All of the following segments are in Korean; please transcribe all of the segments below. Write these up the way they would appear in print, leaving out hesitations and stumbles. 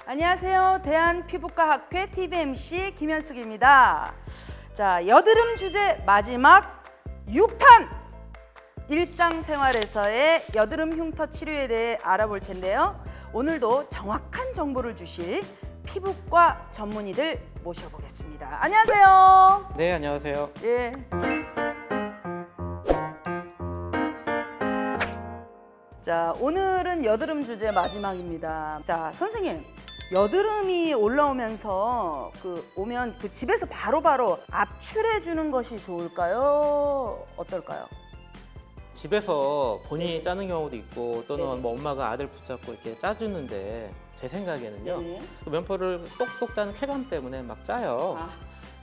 안녕하세요. 대한피부과학회 TV MC 김현숙입니다. 자, 여드름 주제 마지막 6탄! 일상생활에서의 여드름 흉터 치료에 대해 알아볼 텐데요. 오늘도 정확한 정보를 주실 피부과 전문의들 모셔보겠습니다. 안녕하세요. 네, 안녕하세요. 예. 자, 오늘은 여드름 주제 마지막입니다. 자, 선생님. 여드름이 올라오면서 오면 집에서 바로바로 압출해 주는 것이 좋을까요? 어떨까요? 집에서 본인이 짜는 경우도 있고 또는 네네. 뭐 엄마가 아들 붙잡고 이렇게 짜주는데 제 생각에는요. 네네. 그 면포를 쏙쏙 짜는 쾌감 때문에 막 짜요. 아,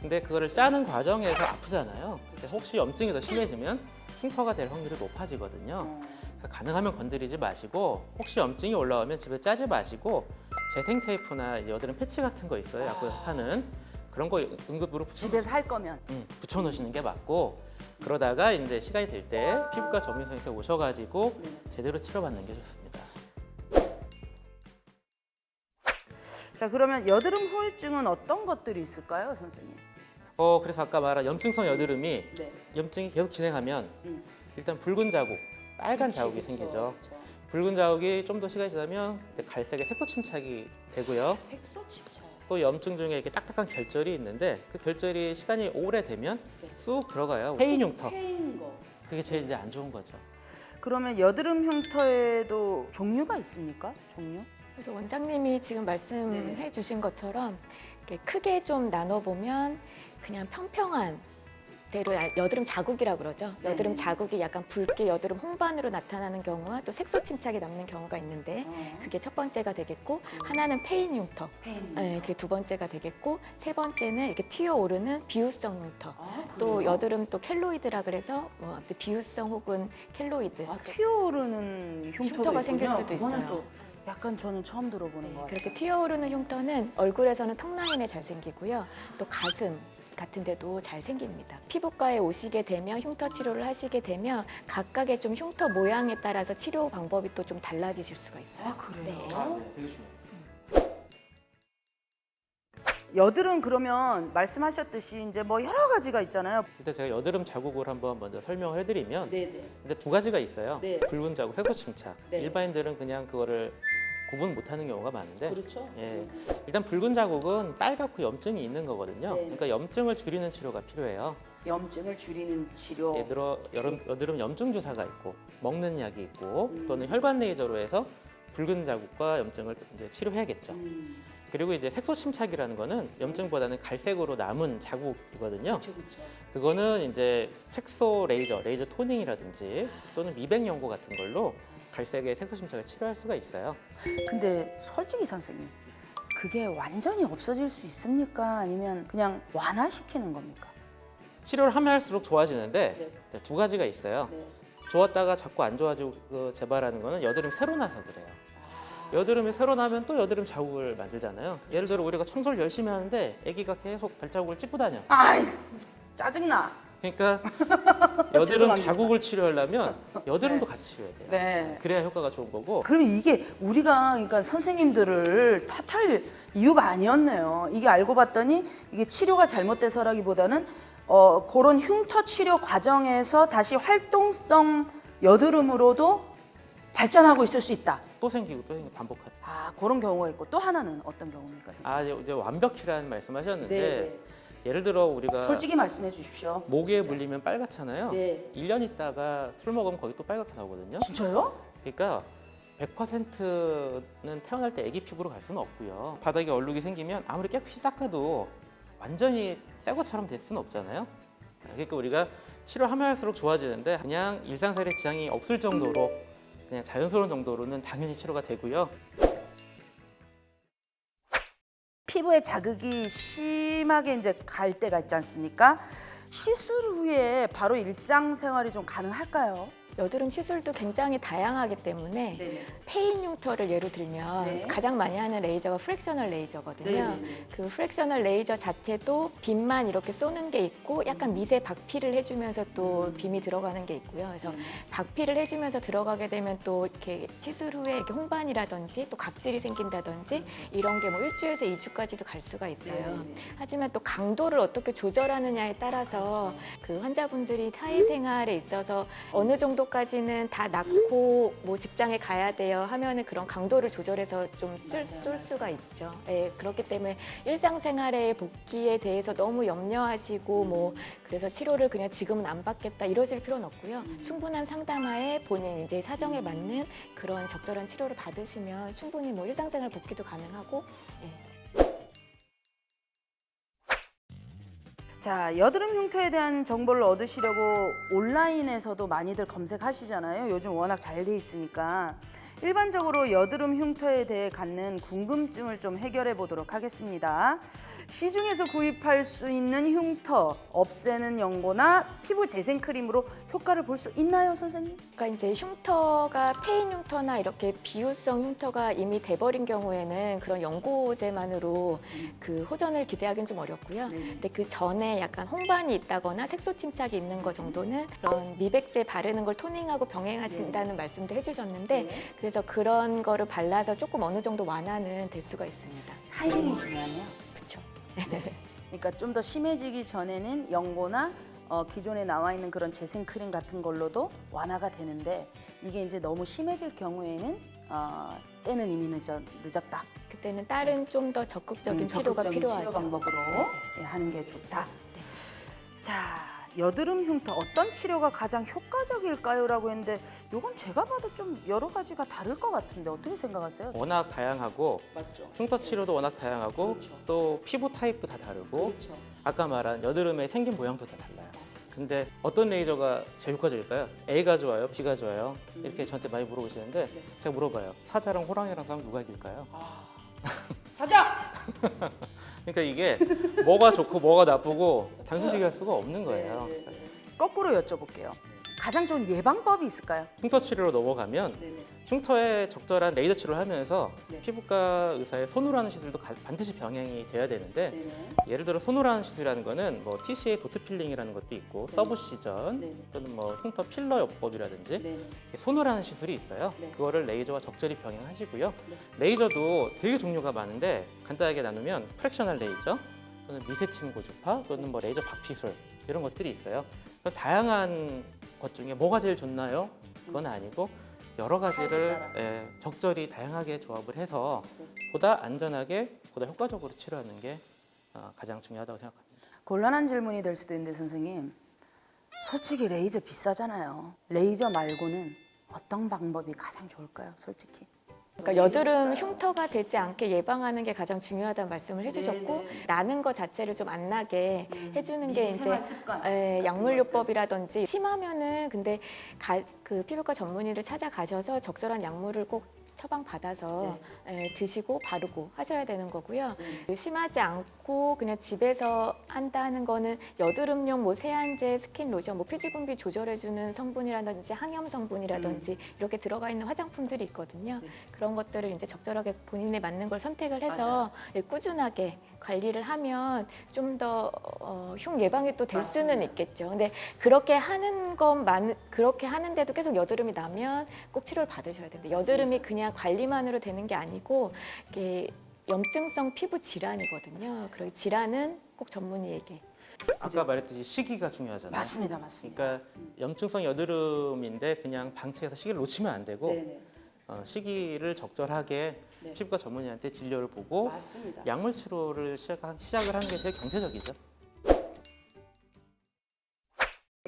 근데 그거를 짜는 과정에서 아프잖아요. 근데 혹시 염증이 더 심해지면 흉터가 될 확률이 높아지거든요. 그래서 가능하면 건드리지 마시고 혹시 염증이 올라오면 집에 짜지 마시고 재생 테이프나 이제 여드름 패치 같은 거 있어요. 약국에서 파는 그런 거 응급으로 집에서 할 거면. 붙여 놓으시는 게 맞고 그러다가 이제 시간이 될 때 피부과 전문 선생님께 오셔가지고 제대로 치료받는 게 좋습니다. 자, 그러면 여드름 후유증은 어떤 것들이 있을까요, 선생님? 그래서 아까 말한 염증성 여드름이 네. 염증이 계속 진행하면 음. 일단 붉은 자국, 빨간 자국이 그쵸, 생기죠. 그쵸. 붉은 자국이 좀 더 시간이 지나면 이제 갈색의 색소 침착이 되고요. 색소 침착. 또 염증 중에 이렇게 딱딱한 결절이 있는데 그 결절이 시간이 오래되면 네. 쑥 들어가요. 페인 흉터. 페인 거. 그게 제일 이제 안 좋은 거죠. 그러면 여드름 흉터에도 종류가 있습니까? 종류? 그래서 원장님이 지금 말씀해 주신 것처럼 이렇게 크게 좀 나눠보면 그냥 평평한 대로 여드름 자국이라고 그러죠. 여드름 자국이 약간 붉게 여드름 홍반으로 나타나는 경우와 또 색소 침착이 남는 경우가 있는데 그게 첫 번째가 되겠고 하나는 페인 흉터. 페인. 네, 그게 두 번째가 되겠고 세 번째는 이렇게 튀어오르는 비유성 흉터. 또 그래요? 여드름 또 켈로이드라 그래서 아무튼 비유성 혹은 켈로이드. 튀어오르는 흉터가 생길 있군요. 수도 그거는 있어요. 또 약간 저는 처음 들어보는 것 같아요. 그렇게 튀어오르는 흉터는 얼굴에서는 턱 라인에 잘 생기고요. 또 가슴 같은 데도 잘 생깁니다. 피부과에 오시게 되면 흉터 치료를 하시게 되면 각각의 좀 흉터 모양에 따라서 치료 방법이 또 좀 달라지실 수가 있어요. 아, 그래요? 네. 되게 중요해요. 여드름 그러면 말씀하셨듯이 이제 뭐 여러 가지가 있잖아요. 일단 제가 여드름 자국을 한번 먼저 설명을 해드리면 네네. 근데 두 가지가 있어요. 네. 붉은 자국, 색소 침착. 네. 일반인들은 그냥 그거를 구분 못하는 경우가 많은데 그렇죠. 예. 일단 붉은 자국은 빨갛고 염증이 있는 거거든요. 네. 그러니까 염증을 줄이는 치료가 필요해요. 염증을 줄이는 치료. 예를 들어 여드름 염증 주사가 있고 먹는 약이 있고 음. 또는 혈관 레이저로 해서 붉은 자국과 염증을 이제 치료해야겠죠. 그리고 이제 색소 침착이라는 거는 염증보다는 갈색으로 남은 자국이거든요. 그렇죠, 그렇죠. 그거는 이제 색소 레이저 토닝이라든지 또는 미백 연고 같은 걸로 갈색의 색소 침착을 치료할 수가 있어요. 근데 솔직히 선생님, 그게 완전히 없어질 수 있습니까? 아니면 그냥 완화시키는 겁니까? 치료를 하면 할수록 좋아지는데 네. 이제 두 가지가 있어요. 네. 좋았다가 자꾸 안 좋아지고 재발하는 거는 여드름 새로 나서 그래요. 여드름이 새로 나면 또 여드름 자국을 만들잖아요. 예를 들어 우리가 청소를 열심히 하는데 아기가 계속 발자국을 찍고 다녀. 아이, 짜증나. 그러니까 여드름 죄송합니다. 자국을 치료하려면 여드름도 네. 같이 치료해야 돼요. 네. 그래야 효과가 좋은 거고. 그럼 이게 우리가 그러니까 선생님들을 탓할 이유가 아니었네요. 이게 알고 봤더니 이게 치료가 잘못돼서라기보다는 그런 흉터 치료 과정에서 다시 활동성 여드름으로도 발전하고 있을 수 있다. 또 생기고 반복하죠. 아, 그런 경우가 있고 또 하나는 어떤 경우입니까, 선생님? 아, 이제 완벽히라는 말씀하셨는데 네, 예를 들어 우리가 솔직히 말씀해 주십시오. 목에 물리면 빨갛잖아요. 네. 1년 있다가 술 먹으면 거기 또 빨갛게 나오거든요. 진짜요? 그러니까 100%는 태어날 때 애기 피부로 갈 수는 없고요. 바닥에 얼룩이 생기면 아무리 깨끗이 닦아도 완전히 새 것처럼 될 수는 없잖아요. 그러니까 우리가 치료하면 할수록 좋아지는데 그냥 일상생활에 지장이 없을 정도로 그냥 자연스러운 정도로는 당연히 치료가 되고요. 피부에 자극이 심하게 이제 갈 때가 있지 않습니까? 시술 후에 바로 일상생활이 좀 가능할까요? 여드름 시술도 굉장히 다양하기 때문에 페인 흉터를 예로 들면 네. 가장 많이 하는 레이저가 프랙셔널 레이저거든요. 네네네. 그 프랙셔널 레이저 자체도 빔만 이렇게 쏘는 게 있고 약간 미세 박피를 해주면서 또 빔이 들어가는 게 있고요. 그래서 박피를 해주면서 들어가게 되면 또 이렇게 시술 후에 이렇게 홍반이라든지 또 각질이 생긴다든지 이런 게 뭐 1주에서 2주까지도 갈 수가 있어요. 하지만 또 강도를 어떻게 조절하느냐에 따라서 그 환자분들이 사회생활에 있어서 어느 정도까지는 다 낫고 뭐 직장에 가야 돼요 하면은 그런 강도를 조절해서 좀 쏠 수가 있죠. 예, 그렇기 때문에 일상생활의 복귀에 대해서 너무 염려하시고 뭐 그래서 치료를 그냥 지금은 안 받겠다 이러실 필요는 없고요. 충분한 상담하에 본인 이제 사정에 맞는 그런 적절한 치료를 받으시면 충분히 뭐 일상생활 복귀도 가능하고 예. 자, 여드름 흉터에 대한 정보를 얻으시려고 온라인에서도 많이들 검색하시잖아요. 요즘 워낙 잘 돼 있으니까. 일반적으로 여드름 흉터에 대해 갖는 궁금증을 좀 해결해 보도록 하겠습니다. 시중에서 구입할 수 있는 흉터 없애는 연고나 피부 재생 크림으로 효과를 볼 수 있나요, 선생님? 그러니까 이제 흉터가 페인 흉터나 이렇게 비유성 흉터가 이미 돼버린 경우에는 그런 연고제만으로 그 호전을 기대하기는 좀 어렵고요. 근데 그 전에 약간 홍반이 있다거나 색소 침착이 있는 거 정도는 그런 미백제 바르는 걸 토닝하고 병행하신다는 말씀도 해주셨는데 그래서 그런 거를 발라서 조금 어느 정도 완화는 될 수가 있습니다. 타이밍이 중요하네요. 그렇죠. 그러니까 좀 더 심해지기 전에는 연고나 기존에 나와 있는 그런 재생 크림 같은 걸로도 완화가 되는데 이게 이제 너무 심해질 경우에는 때는 이미 늦었다. 그때는 다른 좀 더 적극적인 치료가 적극적인 필요하죠. 치료 방법으로 하는 게 좋다. 자, 여드름 흉터 어떤 치료가 가장 효과적일까요? 라고 했는데 이건 제가 봐도 좀 여러 가지가 다를 것 같은데 어떻게 생각하세요? 워낙 다양하고 맞죠. 흉터 치료도 워낙 다양하고 그렇죠. 또 피부 타입도 다 다르고 그렇죠. 아까 말한 여드름의 생긴 모양도 다 달라요. 근데 어떤 레이저가 제일 효과적일까요? A가 좋아요? B가 좋아요? 이렇게 저한테 많이 물어보시는데 제가 물어봐요. 사자랑 호랑이랑 싸우면 누가 이길까요? 사자! 그러니까 이게 뭐가 좋고 뭐가 나쁘고 단순 비교할 수가 없는 거예요. 거꾸로 여쭤볼게요. 가장 좋은 예방법이 있을까요? 흉터 치료로 넘어가면 흉터에 적절한 레이저 치료를 하면서 피부과 의사의 손으로 하는 시술도 반드시 병행이 돼야 되는데 예를 들어 손으로 하는 시술이라는 거는 뭐 TCA 도트 필링이라는 것도 있고 서브시전 또는 뭐 흉터 필러 요법이라든지 손으로 하는 시술이 있어요. 그거를 레이저와 적절히 병행하시고요. 레이저도 되게 종류가 많은데 간단하게 나누면 프랙셔널 레이저 또는 미세침 고주파 또는 뭐 레이저 박피술 이런 것들이 있어요. 그런 다양한 것 중에 뭐가 제일 좋나요? 그건 아니고 여러 가지를 적절히 다양하게 조합을 해서 보다 안전하게 보다 효과적으로 치료하는 게 가장 중요하다고 생각합니다. 곤란한 질문이 될 수도 있는데 선생님, 솔직히 레이저 비싸잖아요. 레이저 말고는 어떤 방법이 가장 좋을까요? 솔직히. 그러니까 여드름 흉터가 되지 않게 예방하는 게 가장 중요하다는 말씀을 해주셨고 나는 것 자체를 좀 안 나게 해주는 게 이제 약물요법이라든지 심하면은 근데 그 피부과 전문의를 찾아가셔서 적절한 약물을 꼭 처방 받아서 드시고 바르고 하셔야 되는 거고요. 심하지 않고 그냥 집에서 한다는 거는 여드름용 뭐 세안제, 스킨 로션, 뭐 피지 분비 조절해주는 성분이라든지 항염 성분이라든지 이렇게 들어가 있는 화장품들이 있거든요. 그런 것들을 이제 적절하게 본인에 맞는 걸 선택을 해서 꾸준하게 관리를 하면 좀 더 흉 예방이 또 될 수는 있겠죠. 근데 그렇게 그렇게 하는데도 계속 여드름이 나면 꼭 치료를 받으셔야 됩니다. 여드름이 그냥 관리만으로 되는 게 아니고 이게 염증성 피부 질환이거든요. 그리고 질환은 꼭 전문의에게. 아까 말했듯이 시기가 중요하잖아요. 맞습니다. 그러니까 염증성 여드름인데 그냥 방치해서 시기를 놓치면 안 되고 시기를 적절하게 피부과 전문의한테 진료를 보고 맞습니다. 약물 치료를 시작을 하는 게 제일 경제적이죠.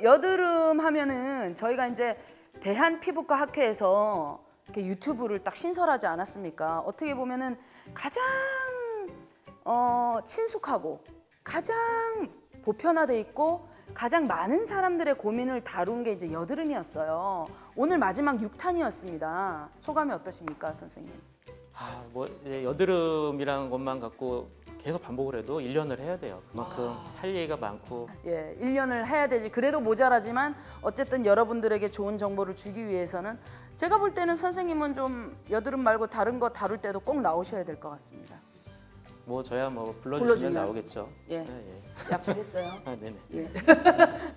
여드름 하면은 저희가 이제 대한피부과 학회에서 이렇게 유튜브를 딱 신설하지 않았습니까? 어떻게 보면은 가장 친숙하고 가장 보편화돼 있고 가장 많은 사람들의 고민을 다룬 게 이제 여드름이었어요. 오늘 마지막 6탄이었습니다. 소감이 어떠십니까, 선생님? 뭐 이제 여드름이라는 것만 갖고 계속 반복을 해도 1년을 해야 돼요. 그만큼 할 얘기가 많고 예, 1년을 해야 되지. 그래도 모자라지만 어쨌든 여러분들에게 좋은 정보를 주기 위해서는 제가 볼 때는 선생님은 좀 여드름 말고 다른 거 다룰 때도 꼭 나오셔야 될 것 같습니다. 뭐 저야 뭐 불러주시면 불러주면. 나오겠죠. 예. 예. 약속했어요. 아, 네네. 예.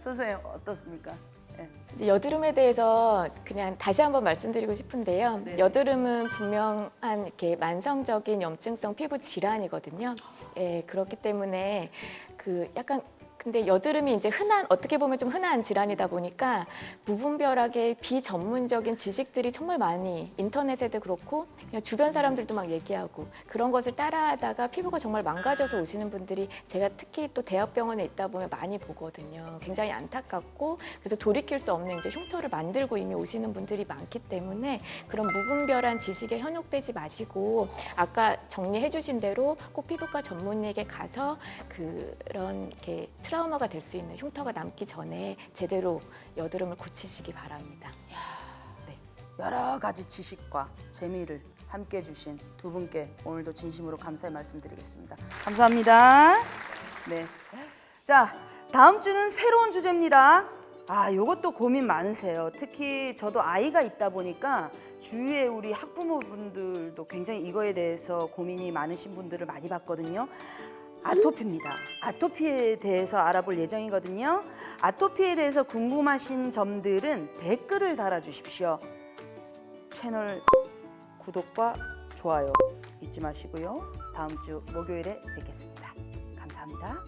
선생님 어떻습니까? 예. 이제 여드름에 대해서 그냥 다시 한번 말씀드리고 싶은데요. 네. 여드름은 분명한 이렇게 만성적인 염증성 피부 질환이거든요. 예, 그렇기 때문에 그 약간 근데 여드름이 이제 어떻게 보면 좀 흔한 질환이다 보니까 무분별하게 비전문적인 지식들이 정말 많이 인터넷에도 그렇고 그냥 주변 사람들도 막 얘기하고 그런 것을 따라하다가 피부가 정말 망가져서 오시는 분들이 제가 특히 또 대학병원에 있다 보면 많이 보거든요. 굉장히 안타깝고 그래서 돌이킬 수 없는 이제 흉터를 만들고 이미 오시는 분들이 많기 때문에 그런 무분별한 지식에 현혹되지 마시고 아까 정리해 주신 대로 꼭 피부과 전문의에게 가서 그런 이렇게 트라우마가 될 수 있는 흉터가 남기 전에 제대로 여드름을 고치시기 바랍니다. 여러 가지 지식과 재미를 함께 주신 두 분께 오늘도 진심으로 감사의 말씀드리겠습니다. 감사합니다. 네. 자, 다음 주는 새로운 주제입니다. 아, 요것도 고민 많으세요. 특히 저도 아이가 있다 보니까 주위에 우리 학부모분들도 굉장히 이거에 대해서 고민이 많으신 분들을 많이 봤거든요. 아토피입니다. 아토피에 대해서 알아볼 예정이거든요. 아토피에 대해서 궁금하신 점들은 댓글을 달아주십시오. 채널 구독과 좋아요 잊지 마시고요. 다음 주 목요일에 뵙겠습니다. 감사합니다.